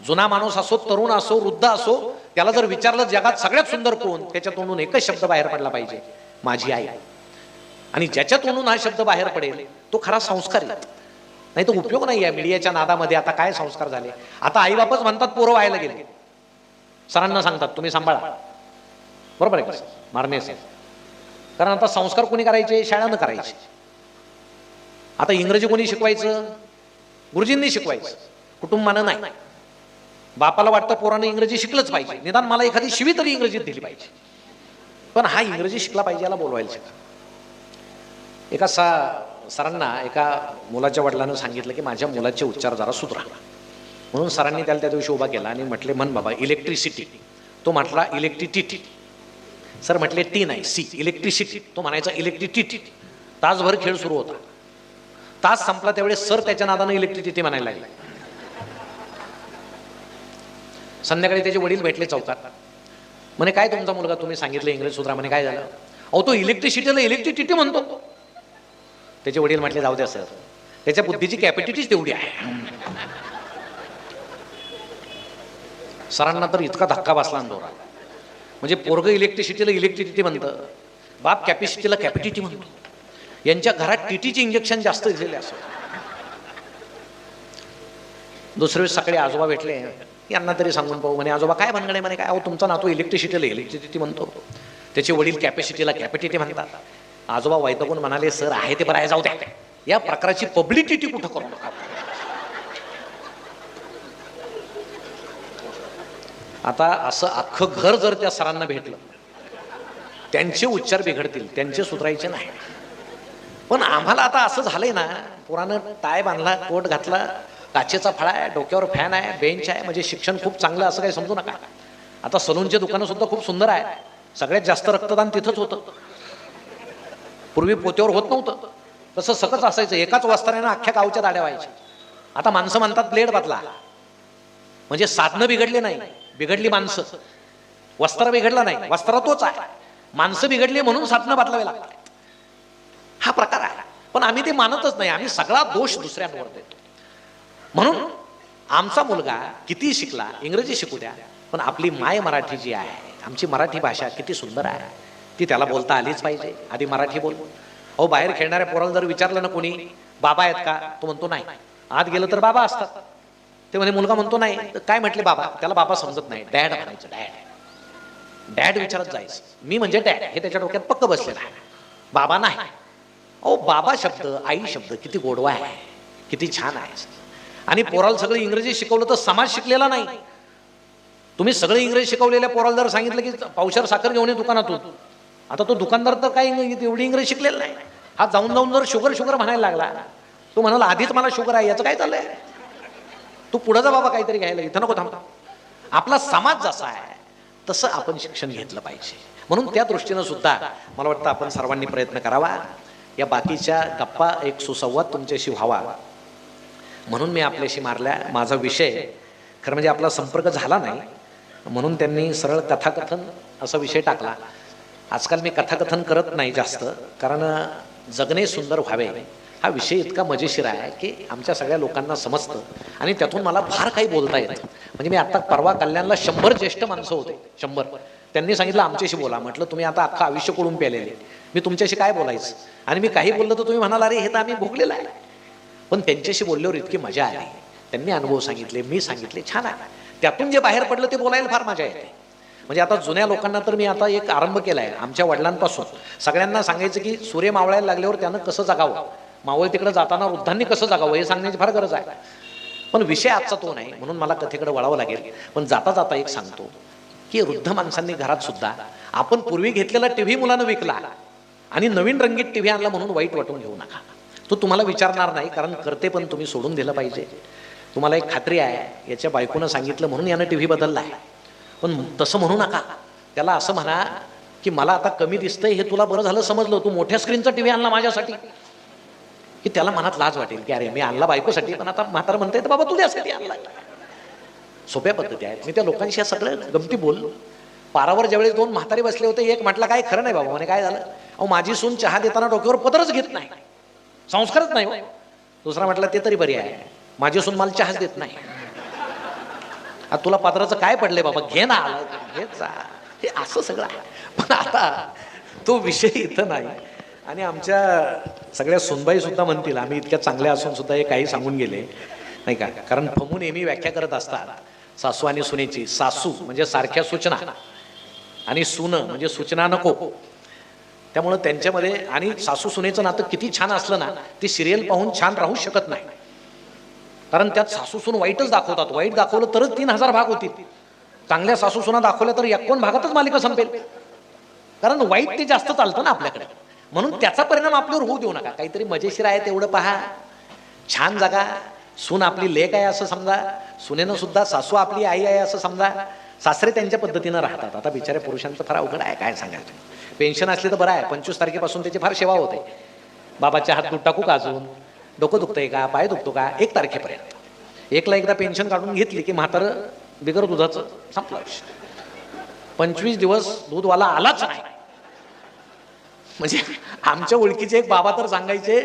A: जुना माणूस असो, तरुण असो, वृद्ध असो, त्याला जर विचारलं जगात सगळ्यात सुंदर कोण, त्याच्या तोंडून एकच शब्द बाहेर पडला पाहिजे, माझी आई. आणि ज्याच्या तोंडून हा शब्द बाहेर पडेल तो खरा संस्कारी. नाही तर उपयोग नाही आहे मीडियाच्या नादामध्ये. आता काय संस्कार झाले, आता आई बापच म्हणतात पोरं व्हायला गेले, सरांना सांगतात तुम्ही सांभाळा. बरोबर आहे का? मारणे साहेब, कारण आता संस्कार कोणी करायचे? शाळानं करायचे. आता इंग्रजी कोणी शिकवायचं? गुरुजींनी शिकवायचं, कुटुंबानं नाही. बापाला वाटतं पोरानं इंग्रजी शिकलंच पाहिजे, निदान मला एखादी शिवी तरी इंग्रजीत दिली पाहिजे. पण हा इंग्रजी शिकला पाहिजे याला बोलवायला शिका. एका सरांना एका मुलाच्या वडिलांना सांगितलं की माझ्या मुलाचे उच्चार जरा सुधरा. म्हणून सरांनी त्याला त्या दिवशी उभा केला आणि म्हटले म्हण बाबा इलेक्ट्रिसिटी. तो म्हटला इलेक्ट्रिसिटी. सर म्हटले टी नाही सी, इलेक्ट्रिसिटी. तो म्हणायचा इलेक्ट्रिसिटी. तासभर खेळ सुरू होता. तास संपला त्यावेळेस सर त्याच्या नादानं इलेक्ट्रिसिटी म्हणायला लागले. संध्याकाळी त्याचे वडील भेटले चौकात. म्हणे काय तुमचा मुलगा, तुम्ही सांगितलं इंग्रजी सुधरा. म्हणे काय झालं? अहो तो इलेक्ट्रिसिटीला इलेक्ट्रिसिटी म्हणतो. त्याचे वडील म्हटले जाऊ द्या सर, त्याच्या बुद्धीची कॅपॅसिटीच तेवढी आहे. सरांना तर इतका धक्का बसला अंदोरा. म्हणजे पोरग इलेक्ट्रिसिटीला इलेक्ट्रिसिटी म्हणतं, बाप कॅपॅसिटीला कॅपॅसिटी म्हणतो. यांच्या घरात टीटीची इंजेक्शन जास्त दिलेले असं. दुसऱ्या वेळेस सकाळी आजोबा भेटले, यांना तरी सांगून पाहू. म्हणे आजोबा काय भानगड? म्हणे काय अहो तुमचा नातू इलेक्ट्रिसिटीला इलेक्ट्रिसिटी म्हणतो, त्याचे वडील कॅपॅसिटीला कॅपॅसिटी म्हणतात. आजोबा वैतागून म्हणाले सर आहे ते बरं आहे, जाऊ द्या, या प्रकारची पब्लिसिटी कुठं करू नका. आता असं अख्खं घर जर त्या सरांना भेटलं, त्यांचे उच्चार बिघडतील, त्यांचे सुधारायचे नाही. पण आम्हाला आता असं झालंय ना, पोरानं टाय बांधला, कोट घातला, काचेचा फळा आहे, डोक्यावर फॅन आहे, बेंच आहे, म्हणजे शिक्षण खूप चांगलं असं काही समजू नका. आता सलूनचे दुकानं सुद्धा खूप सुंदर आहे. सगळ्यात जास्त रक्तदान तिथंच होतं. पूर्वी पोत्यावर होत नव्हतं, तसं सकच असायचं. एकाच वस्त्राने अख्ख्या गावच्या दाड्या व्हायच्या. आता माणसं म्हणतात ब्लेड बदला, म्हणजे साधनं बिघडले नाही, बिघडली माणसं. वस्त्र बिघडलं नाही, वस्त्र तोच आहे, माणसं बिघडली म्हणून साधनं बदलावे लागतात. हा प्रकार आहे. पण आम्ही ते मानतच नाही, आम्ही सगळा दोष दुसऱ्यांवर देतो. म्हणून आमचा मुलगा किती शिकला, इंग्रजी शिकू द्या, पण आपली माय मराठी जी आहे, आमची मराठी भाषा किती सुंदर आहे, ती त्याला बोलता आलीच पाहिजे. आधी मराठी बोल. अहो बाहेर खेळणाऱ्या पोराला जर विचारलं ना कोणी बाबा आहेत का, तो म्हणतो नाही. आत गेलं तर बाबा असतात. ते म्हणे मुलगा म्हणतो नाही, तर काय म्हटले बाबा, त्याला बाबा समजत नाही, डॅड म्हणायचं. डॅड डॅड विचारत जायचं. मी म्हणजे डॅड हे त्याच्या डोक्यात पक्क बसलेलं आहे, बाबा नाही. अहो बाबा शब्द, आई शब्द किती गोडवा आहे, किती छान आहे. आणि पोराला सगळं इंग्रजी शिकवलं तर समाज शिकलेला नाही. तुम्ही सगळं इंग्रजी शिकवलेल्या पोराला जर सांगितलं की पावशेर साखर घेऊन ये दुकानातून, आता तो दुकानदार तर काही एवढी इंग्रजी शिकलेला नाही. हा जाऊन जाऊन जर शुगर शुगर म्हणायला लागला, तो म्हणाला आधीच मला शुगर आहे, याचं काय चाललंय, तू पुढे जा बाबा काहीतरी घ्यायला, इथं नको थांबा. आपला समाज जसा आहे तसं आपण शिक्षण घेतलं पाहिजे. म्हणून त्या दृष्टीनं सुद्धा मला वाटतं आपण सर्वांनी प्रयत्न करावा. या बाकीच्या गप्पा एक सुसंवाद तुमच्याशी व्हावा म्हणून मी आपल्याशी मारल्या. माझा विषय खरं म्हणजे आपला संपर्क झाला नाही म्हणून त्यांनी सरळ कथाकथन असा विषय टाकला. आजकाल मी कथाकथन करत नाही जास्त, कारण जगणे सुंदर व्हावे हा विषय इतका मजेशीर आहे की आमच्या सगळ्या लोकांना समजतं आणि त्यातून मला फार काही बोलता येतं. म्हणजे मी आता परवा कल्याणला 100 ज्येष्ठ माणसं होते, 100. त्यांनी सांगितलं आमच्याशी बोला. म्हटलं तुम्ही आता अख्खं आयुष्य कोडून प्यालेले, मी तुमच्याशी काय बोलायचं, आणि मी काही बोललो तर तुम्ही म्हणाल अरे हे तर आम्ही भोगलेलं आहे. पण त्यांच्याशी बोलल्यावर इतकी मजा आली. त्यांनी अनुभव सांगितले, मी सांगितले, छान आहे. त्यातून जे बाहेर पडलं ते बोलायला फार मजा येते. म्हणजे आता जुन्या लोकांना तर मी आता एक आरंभ केला आहे. आमच्या वडिलांपासून सगळ्यांना सांगायचं की सूर्य मावळायला लागल्यावर त्यानं कसं जगावं, मावळ तिकडे जाताना वृद्धांनी कसं जगावं हे सांगण्याची फार गरज आहे. पण विषय आजचा तो नाही म्हणून मला कथेकडे वळावं लागेल. पण जाता जाता एक सांगतो की वृद्ध माणसांनी घरात सुद्धा आपण पूर्वी घेतलेला टीव्ही मुलानं विकला आणि नवीन रंगीत टीव्ही आणला म्हणून वाईट वाटून घेऊ नका. तो तुम्हाला विचारणार नाही, कारण करते पण तुम्ही सोडून दिलं पाहिजे. तुम्हाला एक खात्री आहे, याच्या बायकोनं सांगितलं म्हणून यानं टीव्ही बदलला आहे, पण तसं म्हणू नका. त्याला असं म्हणा की मला आता कमी दिसतंय हे तुला बरं झालं समजलं, तू मोठ्या स्क्रीनचा टीव्ही आणला माझ्यासाठी, की त्याला मनात लाज वाटेल की अरे मी आणला बायकोसाठी पण आता म्हातारा म्हणताय तर बाबा तुझ्यासाठी आणला. सोप्या पद्धती आहेत. मी त्या लोकांशी सगळं गमती बोललो. पारावर ज्यावेळेस 2 म्हातारे बसले होते, एक म्हटलं काय खरं नाही बाबा, म्हणे काय झालं, अहो माझी सून चहा देताना डोक्यावर पदरच घेत नाही, संस्कारच नाही हो. दुसरा म्हटलं ते तरी बरी आहे, माझी सून मला चहाच देत नाही. आता तुला पदराचं काय पडलंय बाबा, घे ना, आला घे जा. हे असं सगळं आहे. पण आता तो विषय इथं नाही. आणि आमच्या सगळ्या सुनबाई सुद्धा म्हणतील आम्ही इतक्या चांगल्या असून सुद्धा हे काही सांगून गेले नाही का. कारण फमू नेहमी व्याख्या करत असतात सासू आणि सुनेची. सासू म्हणजे सारख्या सूचना आणि सून म्हणजे सूचना नको. त्यामुळं त्यांच्यामध्ये आणि सासू सुनेचं नातं किती छान असलं ना, ती सिरियल पाहून छान राहू शकत नाही. कारण त्यात सासू सून वाईटच दाखवतात. वाईट दाखवलं तरच 3000 भाग होतील. चांगल्या सासू सुना दाखवल्या तर 51 भागातच मालिका संपेल. कारण वाईट ते जास्त चालतं ना आपल्याकडे. म्हणून त्याचा परिणाम आपल्यावर होऊ देऊ नका. काहीतरी मजेशीर आहे तेवढं पहा, छान जगा. सून आपली लेक आहे असं समजा, सुनेनं सुद्धा सासू आपली आई आहे असं समजा. सासरे त्यांच्या पद्धतीनं राहतात. आता बिचाऱ्या पुरुषांचं फार अवघड आहे, काय सांगाल तुम्ही. पेन्शन असली तर बरं आहे, 25 तारखेपासून त्याची फार सेवा होते. बाबाच्या हात दूध टाकू का, अजून डोकं दुखतंय का, पाय दुखतो का, 1 तारखेपर्यंत. 1ला एकदा पेन्शन काढून घेतली की म्हातारं बिगर दुधाचं संपलं आयुष्य. 25 दिवस दूधवाला आलाच नाही. म्हणजे आमच्या ओळखीचे एक बाबा तर सांगायचे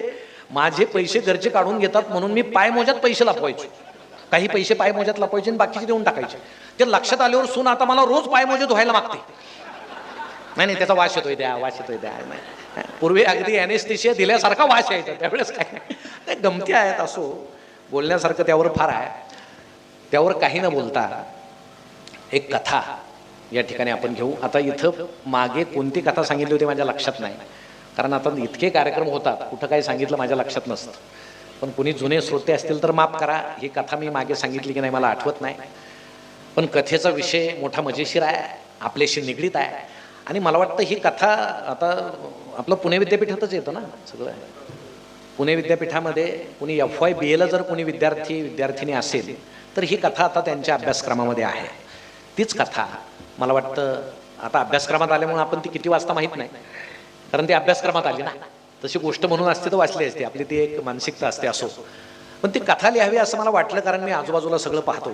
A: माझे पैसे घरचे काढून घेतात म्हणून मी पायमोज्यात पैसे लपवायचे. काही पैसे पायमोज्यात लपवायचे आणि बाकीचे देऊन टाकायचे. ते लक्षात आल्यावर सून आता मला रोज पायमोजे धुवायला मागते. नाही नाही त्याचा वास येतोय द्या, वास येतोय द्या. नाही पूर्वी अगदी ॲनेस्थेशिया दिल्यासारखा वास यायचा, त्यावेळेस काय गमती आहेत. असो बोलण्यासारखं त्यावर फार आहे. त्यावर काही न बोलता एक कथा या ठिकाणी आपण घेऊ. आता इथं मागे कोणती कथा सांगितली होती माझ्या लक्षात नाही, कारण आता इतके कार्यक्रम होतात कुठं काही सांगितलं माझ्या लक्षात नसतं. पण कुणी जुने श्रोते असतील तर माफ करा, ही कथा मी मागे सांगितली की नाही मला आठवत नाही. पण कथेचा विषय मोठा मजेशीर आहे, आपल्याशी निगडीत आहे. आणि मला वाटतं ही कथा आता आपलं पुणे विद्यापीठातच येतं ना सगळं. पुणे विद्यापीठामध्ये कुणी FY BAला जर कोणी विद्यार्थिनी असेल तर ही कथा आता त्यांच्या अभ्यासक्रमामध्ये आहे. तीच कथा मला वाटतं आता अभ्यासक्रमात आल्यामुळे आपण ती किती वाचता माहीत नाही, कारण ती अभ्यासक्रमात आली ना. तशी गोष्ट म्हणून असते तर वाचली असते, आपली ती एक मानसिकता असते. असो, पण ती कथा लिहावी असं मला वाटलं, कारण मी आजूबाजूला सगळं पाहतो.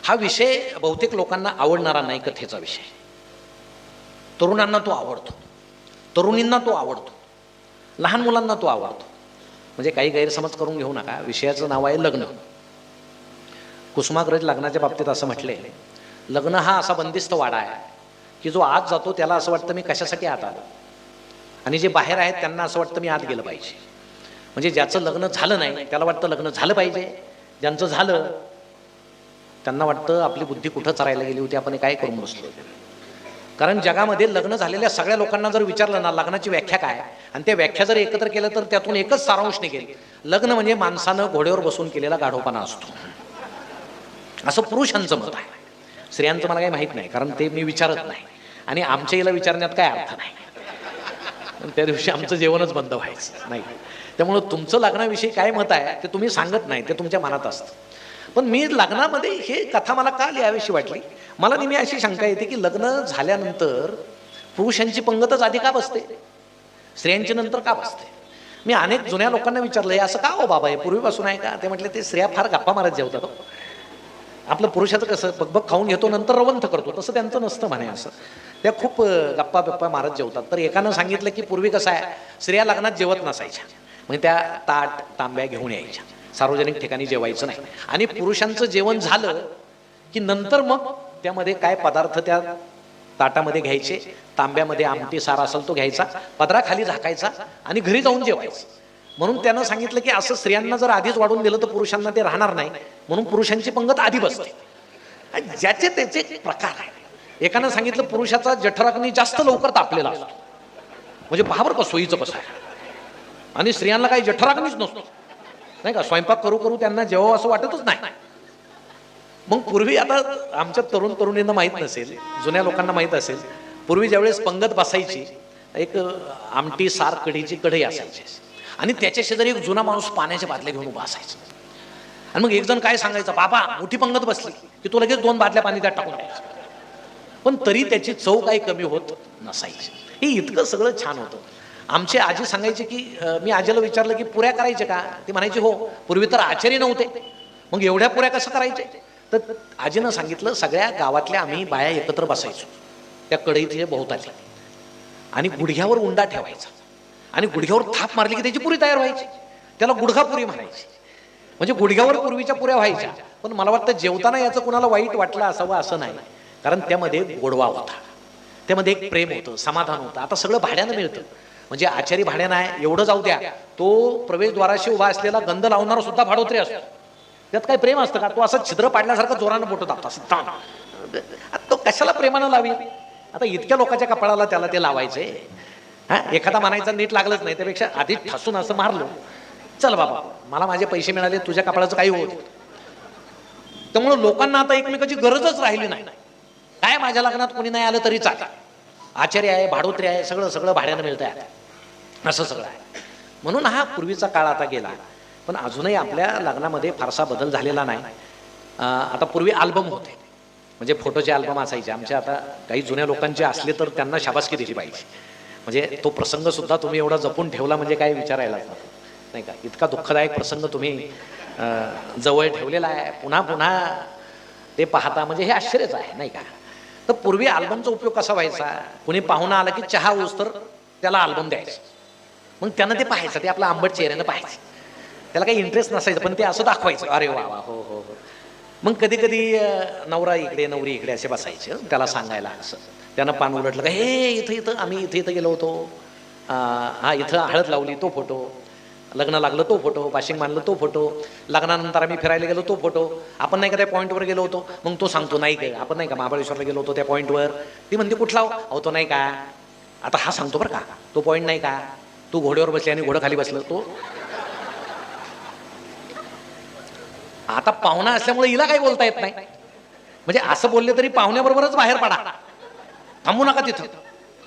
A: हा विषय बहुतेक लोकांना आवडणारा नाही. कथेचा विषय तरुणांना तो आवडतो, तरुणींना तो आवडतो, लहान मुलांना तो आवडतो. म्हणजे काही गैरसमज करून घेऊ नका. विषयाचं नाव आहे लग्न. कुसुमाग्रज लग्नाच्या बाबतीत असं म्हटले, लग्न हा असा बंदिस्त वाडा आहे की जो आत जातो त्याला असं वाटतं मी कशासाठी आत आलो, आणि जे बाहेर आहेत त्यांना असं वाटतं मी आत गेलं पाहिजे. म्हणजे ज्याचं लग्न झालं नाही त्याला वाटतं लग्न झालं पाहिजे, ज्यांचं झालं त्यांना वाटतं आपली बुद्धी कुठं चरायला गेली होती, आपण काय करून बसलो. कारण जगामध्ये लग्न झालेल्या सगळ्या लोकांना जर विचारलं ना लग्नाची व्याख्या काय, आणि त्या व्याख्या जर एकत्र केलं तर त्यातून एकच सारांश निघेल, लग्न म्हणजे माणसानं घोड्यावर बसून केलेला गाढवपणा असतो, असं पुरुषांचं मत आहे. स्त्रियांचं मला काही माहीत नाही, कारण ते मी विचारत नाही आणि आमच्या हिला विचारण्यात काय अर्थ नाही. त्या दिवशी आमचं जेवणच बंद व्हायचं नाही. त्यामुळं तुमचं लग्नाविषयी काय मत आहे ते तुम्ही सांगत नाही, ते तुमच्या मनात असतं. पण मी लग्नामध्ये हे कथा मला का लिहावीशी वाटली, मला नेहमी अशी शंका येते की लग्न झाल्यानंतर पुरुषांची पंगतच आधी का बसते, स्त्रियांची नंतर का बसते. मी अनेक जुन्या लोकांना विचारलं हे असं का हो बाबा, हे पूर्वीपासून आहे का. ते म्हटले ते स्त्रिया फार गप्पा मारत जेवतात. आपलं पुरुषाचं कसं बघ खाऊन घेतो नंतर रवंथ करतो, तसं त्यांचं नसतं म्हणे. असं त्या खूप गप्पा बिप्पा मारत जेवतात. तर एकानं सांगितलं की पूर्वी कसं आहे, स्त्रिया लग्नात जेवत नसायच्या, म्हणजे त्या ताट तांब्या घेऊन यायच्या, सार्वजनिक ठिकाणी जेवायचं नाही. आणि पुरुषांचं जेवण झालं की नंतर मग त्यामध्ये काय पदार्थ त्या ताटामध्ये घ्यायचे, तांब्यामध्ये आमटी सार असेल तो घ्यायचा, पदराखाली झाकायचा आणि घरी जाऊन जेवायचं. म्हणून त्यानं सांगितलं की असं स्त्रियांना जर आधीच वाढून दिलं तर पुरुषांना ते राहणार नाही, म्हणून पुरुषांची पंगत आधी बसते. आणि ज्याचे त्याचे प्रकार आहे. एकानं सांगितलं पुरुषाचा जठराग्नी जास्त लवकर तापलेला असतो, म्हणजे पहा बरं का सोयीचं कसं आहे. आणि स्त्रियांना काही जठराग्नीच नसतो, नाही का, स्वयंपाक करू करू त्यांना जेव्हा असं वाटतच नाही. मग पूर्वी, आता आमच्या तरुण तरुणींना माहीत नसेल, जुन्या लोकांना माहीत असेल, पूर्वी ज्यावेळेस पंगत बसायची, एक आमटी सार कढीची कढई असायची आणि त्याच्या शेजारी एक जुना माणूस पाण्याच्या बादल्या घेऊन उभा असायचा. आणि मग एक जण काय सांगायचं, बाबा मोठी पंगत बसली की तो लगेच 2 बादल्या पाणी त्यात टाकून द्यायचं. पण तरी त्याची चव काही कमी होत नसायची. हे इतकं सगळं छान होतं. आमचे आजी सांगायचे की मी आजीला विचारलं की पुऱ्या करायचे का, ती म्हणायची हो, पूर्वी तर आचारी नव्हते, मग एवढ्या पुऱ्या कसं करायचे. तर आजीनं सांगितलं सगळ्या गावातल्या आम्ही बाया एकत्र बसायचो त्या कढईच्या भोवताली आणि गुडघ्यावर उंडा ठेवायचा आणि गुडघ्यावर थाप मारली की त्याची पुरी तयार व्हायची. त्याला गुडघापुरी म्हणायची. म्हणजे गुडघ्यावर पूर्वीच्या पुऱ्या व्हायच्या. पण मला वाटतं जेवताना याचं कुणाला वाईट वाटलं असावं असं नाही, कारण त्यामध्ये गोडवा होता, त्यामध्ये एक प्रेम होतं, समाधान होतं. आता सगळं भाड्यानं मिळतं, म्हणजे आचारी भाड्यानं आहे एवढं जाऊ द्या, तो प्रवेशद्वाराशी उभा असलेला गंध लावणारा सुद्धा भाडोत्री असतो. त्यात काही प्रेम असतं का, तो असं छिद्र पाडल्यासारखं जोरानं बोटं दाबतात. तो कशाला प्रेमानं लावी. आता इतक्या लोकांच्या कपाळाला त्याला ते लावायचे. हा, एखादा म्हणायचा नीट लागलंच नाही, त्यापेक्षा आधी ठासून असं मारलं, चल बाबा मला माझे पैसे मिळाले, तुझ्या कपाळाचं काही होत. त्यामुळे लोकांना आता एकमेकाची गरजच राहिली नाही. काय माझ्या लग्नात कोणी नाही आलं तरी चालेल, आचार्य आहे, भाडोत्री आहे, सगळं सगळं भाड्यानं मिळतं आहे, असं सगळं आहे. म्हणून हा पूर्वीचा काळ आता गेला. पण अजूनही आपल्या लग्नामध्ये फारसा बदल झालेला नाही. आता पूर्वी अल्बम होते, म्हणजे फोटोचे अल्बम असायचे आमच्या. आता काही जुन्या लोकांचे असले तर त्यांना शाबासकी दिली पाहिजे. म्हणजे तो प्रसंग सुद्धा तुम्ही एवढा जपून ठेवला म्हणजे काय विचारायला नाही का. इतका दुःखदायक प्रसंग तुम्ही जवळ ठेवलेला आहे, पुन्हा पुन्हा ते पाहता म्हणजे हे आश्चर्यच आहे नाही का. तर पूर्वी अल्बमचा उपयोग कसा व्हायचा, कुणी पाहुणा आला की चहा होस तर त्याला अल्बम द्यायचं, मग त्यानं ते पाहायचं, ते आपलं आंबट चेहऱ्यानं पाहायचं, त्याला काही इंटरेस्ट नसायचं पण ते असं दाखवायचं, अरे वा वा हो हो हो. मग कधी कधी नवरा इकडे नवरी इकडे असे बसायचे, त्याला सांगायला असं. त्यानं पान उलटलं का, हे इथं इथं आम्ही इथं इथं गेलो होतो, हा इथं हळद लावली तो फोटो, लग्न लागलं तो फोटो, वाशिंग मानलं तो फोटो, लग्नानंतर आम्ही फिरायला गेलो तो फोटो, आपण नाही का त्या पॉईंटवर गेलो होतो. मग तो सांगतो नाही काय आपण नाही का महाबळेश्वरला गेलो होतो त्या पॉईंटवर. ती म्हणते कुठला हो, तो नाही का. आता हा सांगतो बरं का, तो पॉईंट नाही का, तू घोड्यावर बसली आणि घोडं खाली बसलं तो. आता पाहुणा असल्यामुळे हिला काही बोलता येत नाही, म्हणजे असं बोलले तरी पाहुण्याबरोबरच बाहेर पडा, थांबू नका तिथं,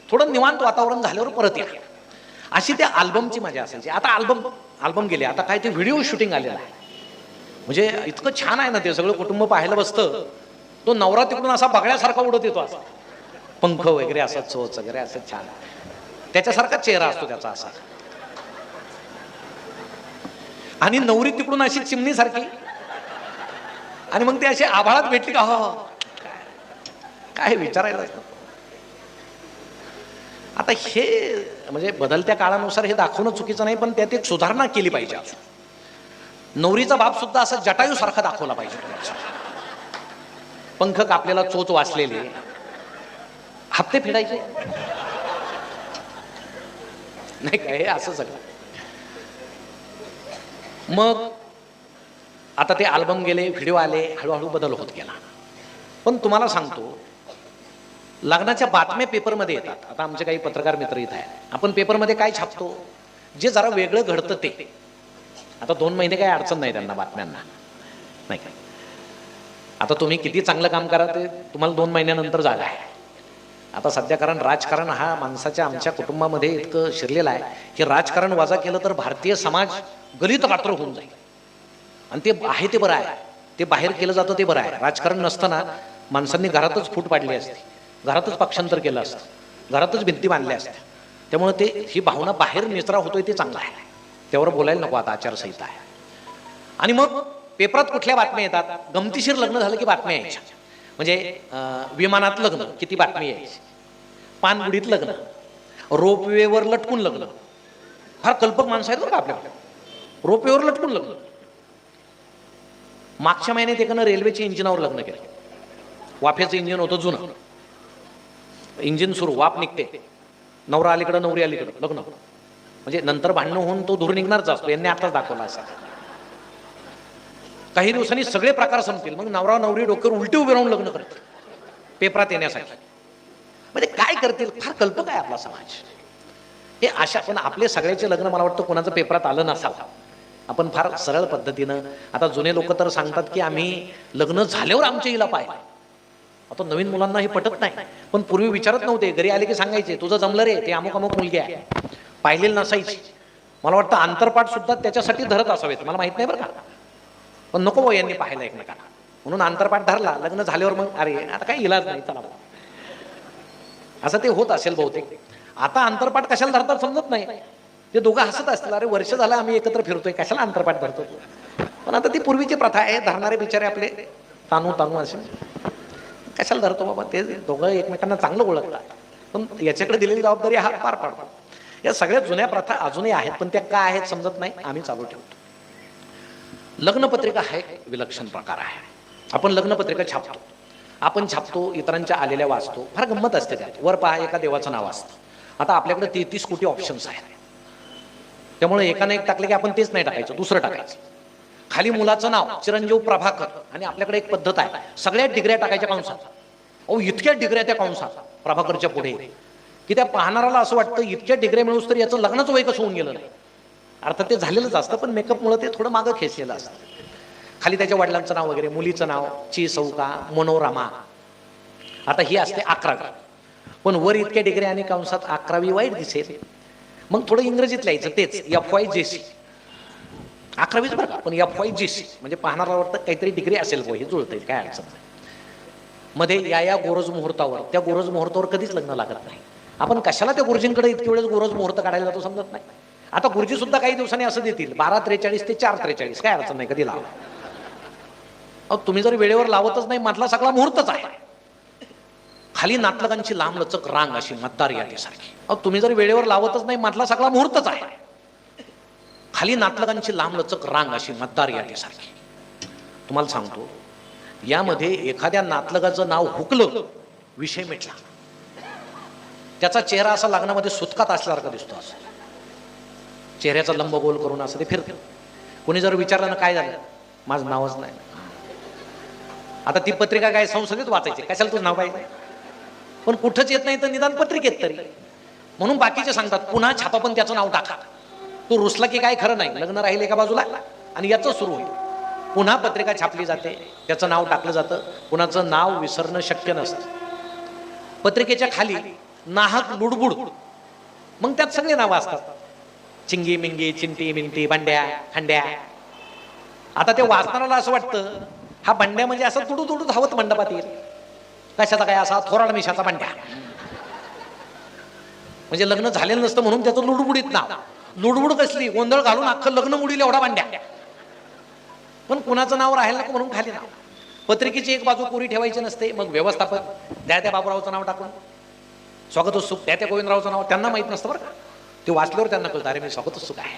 A: थोडं निवांत वातावरण झाल्यावर परत या. अशी त्या अल्बमची मजा असायची. आता अल्बम गेले, आता काय ते व्हिडिओ शूटिंग आलेलं आहे. म्हणजे इतकं छान आहे ना ते, सगळं कुटुंब पाहायला बसतं. तो नवरा तिकडून असा बगड्यासारखा उडत येतो, असा पंख वगैरे असं चोच वगैरे असं छान, त्याच्यासारखा चेहरा असतो त्याचा असा. आणि नवरी तिकडून अशी चिमणीसारखी, आणि मग ते असे आभाळात भेटली का, हो काय विचारायला. आता हे म्हणजे बदलत्या काळानुसार हे दाखवणं चुकीचं नाही, पण त्यात एक सुधारणा केली पाहिजे. नवरीचा बाप सुद्धा असा जटायू सारखा दाखवला पाहिजे. पंख कापलेला, चोच वाचलेले, हप्ते फेडायचे नाही काय, असं सगळं. मग आता ते अल्बम गेले, व्हिडिओ आले, हळूहळू बदल होत गेला. पण तुम्हाला सांगतो लग्नाच्या बातम्या पेपरमध्ये येतात. आता आमचे काही पत्रकार मित्र इथं आहेत. आपण पेपरमध्ये काय छापतो, जे जरा वेगळं घडतं ते. आता 2 महिने काही अडचण नाही त्यांना बातम्यांना, नाही का. आता तुम्ही किती चांगलं काम करा ते तुम्हाला 2 महिन्यानंतर जागा आहे. आता सध्या कारण राजकारण हा माणसाच्या आमच्या कुटुंबामध्ये इतकं शिरलेलं आहे की राजकारण वजा केलं तर भारतीय समाज गलित गात्र होऊन जाईल. आणि ते आहे ते बरं आहे, ते बाहेर केलं जातं ते बरं आहे. राजकारण नसताना माणसांनी घरातच फूट पाडली असती, घरातच पक्षांतर केलं असतं, घरातच भिंती बांधल्या असत्या. त्यामुळे ते ही भावना बाहेर निचरा होतोय ते चांगलं आहे. त्यावर बोलायला नको, आता आचारसंहिता आहे. आणि मग पेपरात कुठल्या बातम्या येतात, गमतीशीर लग्न झालं की बातम्या यायच्या. म्हणजे विमानात लग्न, किती बातमी यायची. पानबुडीत लग्न, रोपवेवर लटकून लग्न. फार कल्पक माणसं आहेत बरं का आपल्याकडे. रोपवेवर लटकून लग्न. मागच्या महिन्यात एकानं रेल्वेच्या इंजिनावर लग्न केलं. वाफेचं इंजिन होतं जुनं, इंजिन सुरू, वाफ निघते, नवरा अलीकडं नवरी अलीकडं, लग्न. म्हणजे नंतर भांडणं होऊन तो दूर निघणारच असतो, यांनी आताच दाखवला असा. काही दिवसांनी सगळे प्रकार संपतील, मग नवरा नवरी डोक्यावर उलटी उभे राहून लग्न करतील पेपरात येण्यासाठी. म्हणजे काय करतील, फार कल्पक आहे आपला समाज हे अशा. पण आपले सगळ्याचे लग्न मला वाटतं कोणाचं पेपरात आलं नसावं. आपण फार सरळ पद्धतीनं, आता जुने लोक तर सांगतात की आम्ही लग्न झाल्यावर आमच्या हिला पाहिलं. आता नवीन मुलांना हे पटत नाही, पण पूर्वी विचारत नव्हते. घरी आले की सांगायचे तुझं जमलं रे, ते अमुक अमुक मुलगी आहे, पाहिलेली नसायची. मला वाटतं आंतरपाठ सुद्धा त्याच्यासाठी धरत असावेत, मला माहित नाही बरं का. पण नको भाऊ यांनी पाहायला एकमेकांना, म्हणून आंतरपाठ धरला. लग्न झाल्यावर मग अरे आता काही इलाज नाही, चला असं ते होत असेल बहुतेक. आता आंतरपाठ कशाला धरतात समजत नाही. ते दोघं हसत असतील, अरे वर्ष झालं आम्ही एकत्र फिरतोय, कशाला आंतरपाठ धरतो. पण आता ती पूर्वीची प्रथा आहे, धरणारे बिचारे आपले तानू तानू असे कशाला धरतो बाबा. ते दोघं एकमेकांना चांगलं ओळखतात, पण याच्याकडे दिलेली जबाबदारी हा पार पाडतो. या सगळ्या जुन्या प्रथा अजूनही आहेत, पण त्या काय आहेत समजत नाही, आम्ही चालू ठेवतो. लग्नपत्रिका हा एक विलक्षण प्रकार आहे. आपण लग्नपत्रिका छापतो, आपण छापतो, इतरांच्या आलेल्या वाचतो, फार गंमत असते त्यात. वर पहा, एका देवाचं नाव असतं. आता आपल्याकडे 33 कोटी ऑप्शन्स आहेत, त्यामुळे एकाने एक टाकले की आपण तेच नाही टाकायचं, दुसरं टाकायचं. खाली मुलाचं नाव चिरंजीव प्रभाकर, आणि आपल्याकडे एक पद्धत आहे, सगळ्या डिग्र्या टाकायच्या कंसात. अहो इतक्या डिग्र्या त्या कंसात प्रभाकरच्या पुढे की त्या पाहणाऱ्याला असं वाटतं इतक्या डिग्र्या मिळूस तर याचं लग्नच वय कसं होऊन गेलं नाही. अर्थात ते झालेलंच असतं, पण मेकअपमुळे ते थोडं मागं खेचलेलं असतं. खाली त्याच्या वडिलांचं नाव वगैरे, मुलीचं नाव ची सौका मनोरमा. आता ही असते 11वी, पण वर इतक्या डिग्र्या आणि कंसात 11वी वाईट दिसेल. मग थोडं इंग्रजीत लिहायचं, तेच FYJC. 11वीच बरं का, पण FYJC म्हणजे पाहणारा वाटतं काहीतरी डिग्री असेल, हे जुळतंय, काय अडचण नाही. मध्ये या गोरज मुहूर्तावर, त्या गोरज मुहूर्तावर कधीच लग्न लागत नाही. आपण कशाला त्या गुरुजींकडे इतके वेळेस गोरज मुहूर्त काढायला जातो समजत नाही. आता गुरुजी सुद्धा काही दिवसांनी असं देतील 12:43 ते 4:43, काय अडचण नाही, कधी लावा. अहो तुम्ही जर वेळेवर लावतच नाही, मधला सगळा मुहूर्तच आहे. खाली नातलगांची लांब लचक रांग अशी मतदार यादीसारखी. अहो तुम्ही जर वेळेवर लावतच नाही, मधला सगळा मुहूर्तच आहे. खाली नातलगांची लांब लचक रांग अशी मतदार यादीसारखी. तुम्हाला सांगतो, यामध्ये एखाद्या नातलगाचं नाव हुकलं, विषय मिटला. त्याचा चेहरा असा लग्नामध्ये सुतकात असल्यासारखा दिसतो, असं चेहऱ्याचा लंबगोल करून असं ते फिरतं. कोणी जर विचारलं ना काय झालं, माझं नावच नाही. आता ती पत्रिका काय संसदेत वाचायची, कशाला तुझं नाव पाहिजे. पण कुठंच येत नाही तर निदान पत्रिकेत तरी. म्हणून बाकीचे सांगतात पुन्हा छापा, पण त्याचं नाव टाका. तो रुसला की काय खरं नाही, लग्न राहील एका बाजूला आणि याचं सुरू होईल. पुन्हा पत्रिका छापली जाते, त्याचं नाव टाकलं जातं. कुणाचं नाव विसरणं शक्य नसतं. पत्रिकेच्या खाली नाहक लुडबुड, मग त्यात सगळे नावं असतात, चिंगी मिंगी चिंटी मिंटी बंड्या खंड्या. आता ते वाचणाऱ्याला असं वाटतं हा बंड्या म्हणजे असं तुडू तुडू धावत मंडपात येईल, कशाचा काय असा थोराड मिशाचा बंड्या. म्हणजे लग्न झालेलं नसतं म्हणून त्याचं लुडबुडीत नाव. लुडबुड कसली, गोंधळ घालून अख्खं लग्न मुडील एवढा बंड्या. पण कुणाचं नाव राहायला नको म्हणून खाली नाव. पत्रिकेची एक बाजू पुरी ठेवायची नसते. मग व्यवस्थापक द्या त्या बाबूरावचं नाव टाकून, स्वागतोत्सुक द्या त्या गोविंदरावचं नाव. त्यांना माहित नसतं बरं का, ते वाचल्यावर त्यांना कळतं अरे मी स्वागतोत्सुक आहे.